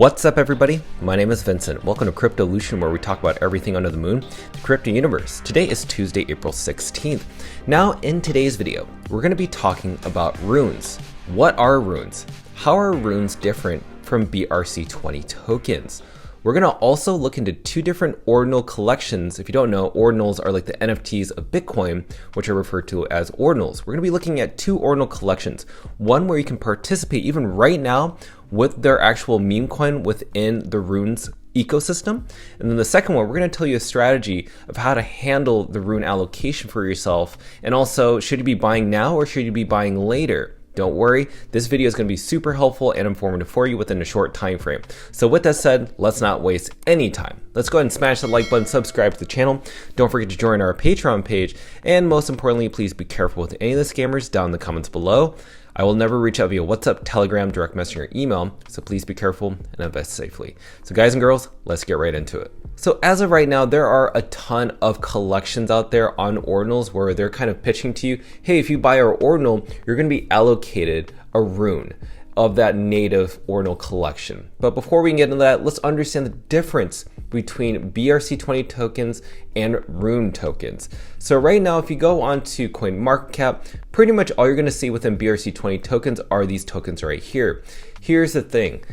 What's up, everybody? My name is Vincent. Welcome to Cryptolution, where we talk about everything under the moon, the crypto universe. Today is Tuesday, April 16th. Now, in today's video, we're going to be talking about runes. What are runes? How are runes different from BRC20 tokens? We're going to also look into two different ordinal collections. If you don't know, ordinals are like the NFTs of Bitcoin, which are referred to as ordinals. We're going to be looking at two ordinal collections. One where you can participate even right now with their actual meme coin within the runes ecosystem. And then the second one, we're going to tell you a strategy of how to handle the rune allocation for yourself. And also, should you be buying now or should you be buying later? Don't worry, this video is going to be super helpful and informative for you within a short time frame. So with that said, let's not waste any time. Let's go ahead and smash that like button, subscribe to the channel. Don't forget to join our Patreon page. And most importantly, please be careful with any of the scammers down in the comments below. I will never reach out via WhatsApp, Telegram, direct message, or email, so please be careful and invest safely. So guys and girls, let's get right into it. So as of right now, there are a ton of collections out there on ordinals where they're kind of pitching to you, hey, if you buy our ordinal, you're going to be allocated a rune of that native ordinal collection. But before we can get into that, let's understand the difference between BRC20 tokens and rune tokens. So right now, if you go onto CoinMarketCap, pretty much all you're going to see within BRC20 tokens are these tokens right here. Here's the thing.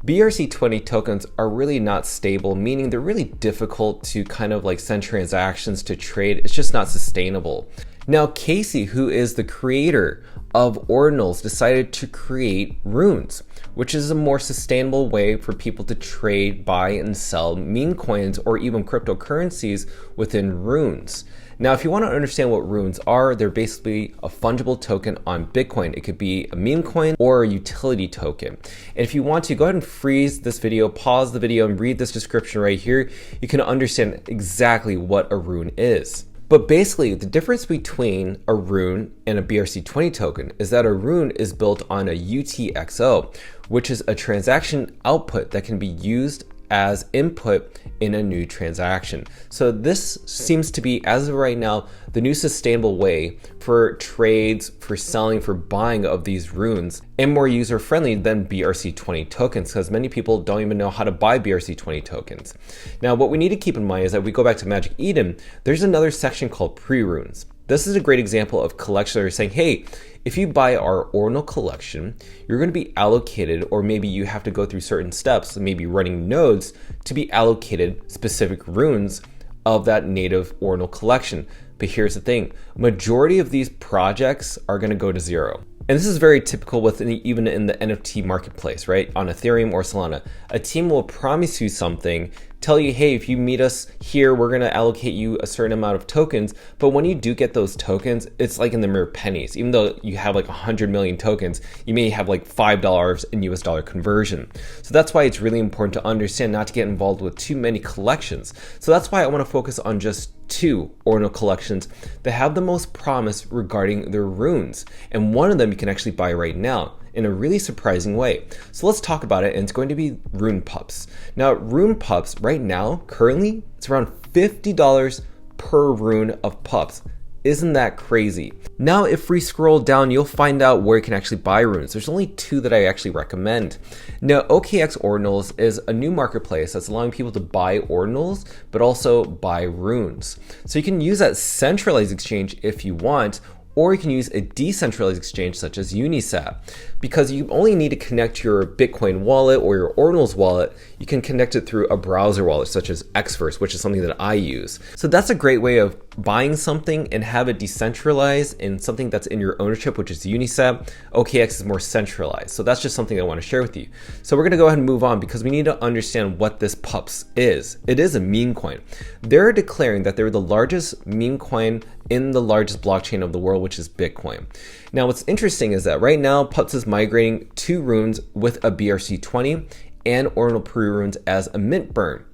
BRC20 tokens are really not stable, meaning they're really difficult to kind of like send transactions to trade. It's just not sustainable. Now, Casey, who is the creator of Ordinals, decided to create runes, which is a more sustainable way for people to trade, buy, and sell meme coins or even cryptocurrencies within runes. Now, if you want to understand what runes are, they're basically a fungible token on Bitcoin. It could be a meme coin or a utility token. And if you want to, go ahead and freeze this video, pause the video, and read this description right here. You can understand exactly what a rune is. But basically, the difference between a rune and a BRC20 token is that a rune is built on a UTXO, which is a transaction output that can be used as input in a new transaction. So this seems to be, as of right now, the new sustainable way for trades, for selling, for buying of these runes, and more user-friendly than BRC20 tokens, because many people don't even know how to buy BRC20 tokens. Now, what we need to keep in mind is that we go back to Magic Eden, there's another section called pre-runes. This is a great example of collections that are saying, hey, if you buy our ordinal collection, you're going to be allocated, or maybe you have to go through certain steps, maybe running nodes to be allocated specific runes of that native ordinal collection. But here's the thing, majority of these projects are going to go to zero. And this is very typical even in the NFT marketplace, right? On Ethereum or Solana, a team will promise you something, tell you, hey, if you meet us here, we're going to allocate you a certain amount of tokens. But when you do get those tokens, it's like in the mere pennies. Even though you have like 100 million tokens, you may have like $5 in US dollar conversion. So that's why it's really important to understand not to get involved with too many collections. So that's why I want to focus on just two ordinal collections that have the most promise regarding their runes. And one of them you can actually buy right now in a really surprising way. So let's talk about it, and it's going to be Rune Pups. Now, Rune Pups right now, currently, it's around $50 per rune of pups. Isn't that crazy? Now, if we scroll down, you'll find out where you can actually buy runes. There's only two that I actually recommend. Now, OKX Ordinals is a new marketplace that's allowing people to buy ordinals, but also buy runes. So you can use that centralized exchange if you want, or you can use a decentralized exchange such as Xverse.App. Because you only need to connect your Bitcoin wallet or your Ordinals wallet, you can connect it through a browser wallet such as Xverse, which is something that I use. So that's a great way of buying something and have it decentralized in something that's in your ownership, which is Xverse.App. OKX is more centralized. So that's just something I want to share with you. So we're going to go ahead and move on because we need to understand what this Pups is. It is a meme coin. They're declaring that they're the largest meme coin in the largest blockchain of the world, which is Bitcoin. Now, what's interesting is that right now, Pups is migrating two runes with a BRC20 and ordinal pre-runes as a mint burn.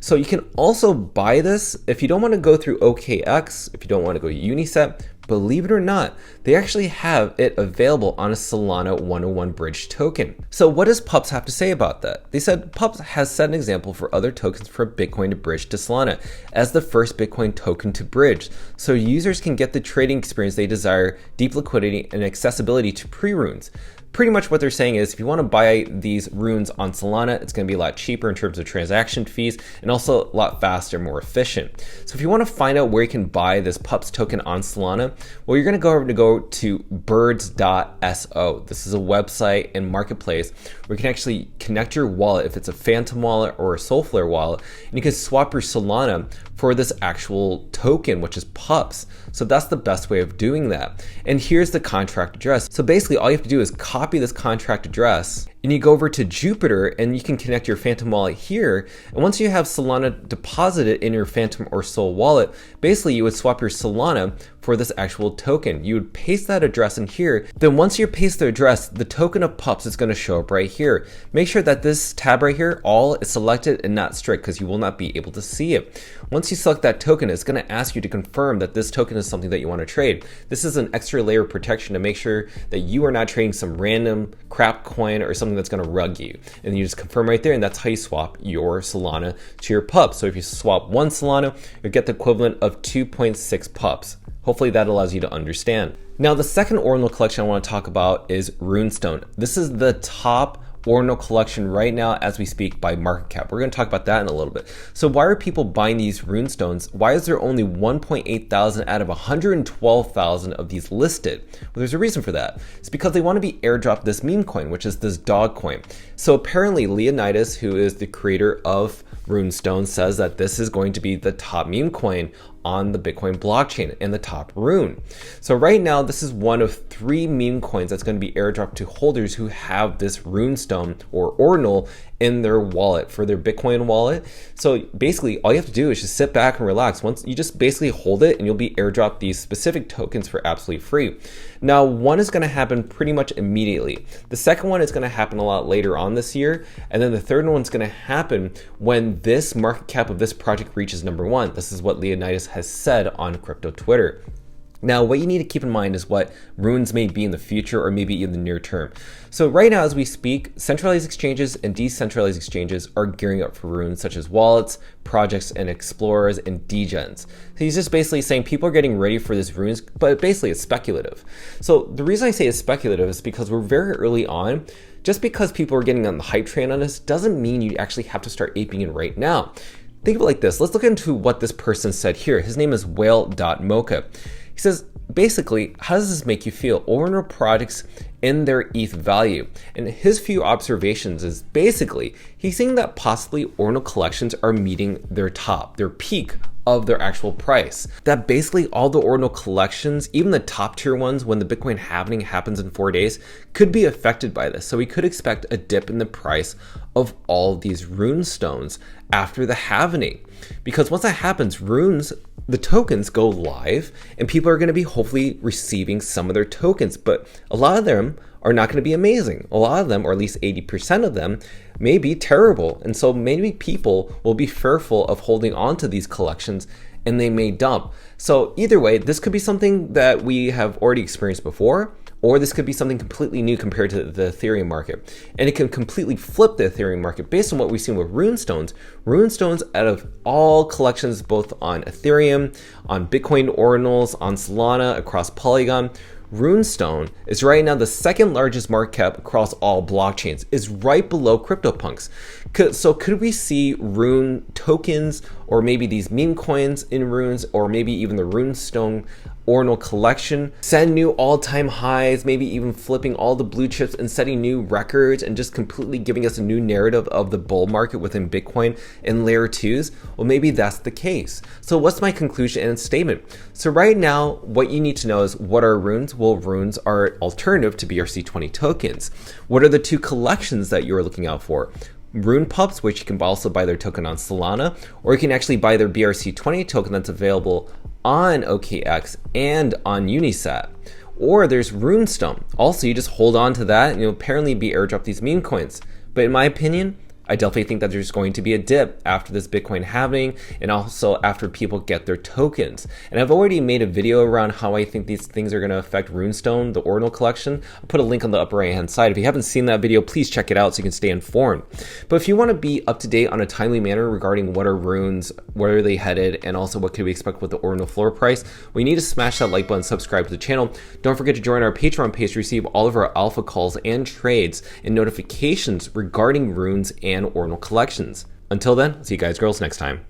So you can also buy this if you don't want to go through OKX, if you don't want to go to Xverse.App. Believe it or not, they actually have it available on a Solana 101 bridge token. So what does Pups have to say about that? They said Pups has set an example for other tokens for Bitcoin to bridge to Solana as the first Bitcoin token to bridge, so users can get the trading experience they desire, deep liquidity, and accessibility to pre-runes. Pretty much what they're saying is if you want to buy these runes on Solana, it's going to be a lot cheaper in terms of transaction fees and also a lot faster, more efficient. So if you want to find out where you can buy this Pups token on Solana, well, you're going to go to birds.so. This is a website and marketplace where you can actually connect your wallet, if it's a Phantom wallet or a Soulflare wallet, and you can swap your Solana for this actual token, which is Pups. So that's the best way of doing that. And here's the contract address. So basically all you have to do is copy this contract address and you go over to Jupiter and you can connect your Phantom wallet here. And once you have Solana deposited in your Phantom or Sol wallet, basically you would swap your Solana for this actual token. You would paste that address in here. Then once you paste the address, the token of Pups is going to show up right here. Make sure that this tab right here, all is selected and not strict, because you will not be able to see it. Once you select that token, it's going to ask you to confirm that this token is something that you want to trade. This is an extra layer of protection to make sure that you are not trading some random crap coin or something that's going to rug you. And you just confirm right there, and that's how you swap your Solana to your Pups. So if you swap one Solana, you get the equivalent of 2.6 Pups. Hopefully that allows you to understand. Now the second Ordinal collection I want to talk about is Runestone. This is the top Ordinal collection right now as we speak by market cap. We're going to talk about that in a little bit. So why are people buying these Runestones? Why is there only 1.8 thousand out of 112,000 of these listed? Well, there's a reason for that. It's because they want to be airdropped this meme coin, which is this dog coin. So apparently Leonidas, who is the creator of Runestone, says that this is going to be the top meme coin on the Bitcoin blockchain and the top rune. So right now, this is one of 3 meme coins that's going to be airdropped to holders who have this Runestone or Ordinal in their wallet, for their Bitcoin wallet. So basically all you have to do is just sit back and relax. Once you just basically hold it and you'll be airdropped these specific tokens for absolutely free. Now, one is going to happen pretty much immediately. The second one is going to happen a lot later on this year. And then the third one's going to happen when this market cap of this project reaches number 1. This is what Leonidas has said on crypto Twitter. Now, what you need to keep in mind is what runes may be in the future or maybe in the near term. So right now, as we speak, centralized exchanges and decentralized exchanges are gearing up for runes such as wallets, projects, and explorers and degens. So he's just basically saying people are getting ready for this runes, but basically it's speculative. So the reason I say it's speculative is because we're very early on. Just because people are getting on the hype train on this doesn't mean you actually have to start aping it right now. Think of it like this. Let's look into what this person said here. His name is whale.mocha. He says, basically, how does this make you feel? Ordinal projects in their ETH value. And his few observations is basically, he's saying that possibly Ordinal collections are meeting their top, their peak of their actual price. That basically all the Ordinal collections, even the top tier ones, when the Bitcoin halving happens in 4 days, could be affected by this. So we could expect a dip in the price of all these Runestones after the halving. Because once that happens, runes, the tokens go live and people are going to be hopefully receiving some of their tokens, but a lot of them are not going to be amazing. A lot of them, or at least 80% of them, may be terrible. And so maybe people will be fearful of holding on to these collections and they may dump. So either way, this could be something that we have already experienced before, or this could be something completely new compared to the Ethereum market. And it can completely flip the Ethereum market based on what we've seen with Runestones. Runestones, out of all collections, both on Ethereum, on Bitcoin Ordinals, on Solana, across Polygon, Runestone is right now the second largest market cap across all blockchains, is right below CryptoPunks. So could we see Rune tokens, or maybe these meme coins in runes, or maybe even the Runestone Ordinal collection set new all-time highs, maybe even flipping all the blue chips and setting new records and just completely giving us a new narrative of the bull market within Bitcoin and layer 2s? Well, maybe that's the case. So what's my conclusion and statement? So right now, what you need to know is, what are runes? Well, runes are alternative to BRC20 tokens. What are the 2 collections that you're looking out for? Rune Pups, which you can also buy their token on Solana, or you can actually buy their BRC20 token that's available on OKX and on Unisat. Or there's Runestone. Also, you just hold on to that and you'll apparently be airdropped these meme coins. But in my opinion, I definitely think that there's going to be a dip after this Bitcoin halving and also after people get their tokens. And I've already made a video around how I think these things are going to affect Runestone, the Ordinal collection. I'll put a link on the upper right hand side. If you haven't seen that video, please check it out so you can stay informed. But if you want to be up to date on a timely manner regarding what are runes, where are they headed, and also what can we expect with the Ordinal floor price, well, you need to smash that like button, subscribe to the channel. Don't forget to join our Patreon page to receive all of our alpha calls and trades and notifications regarding runes and Ordinal collections. Until then, see you guys girls next time.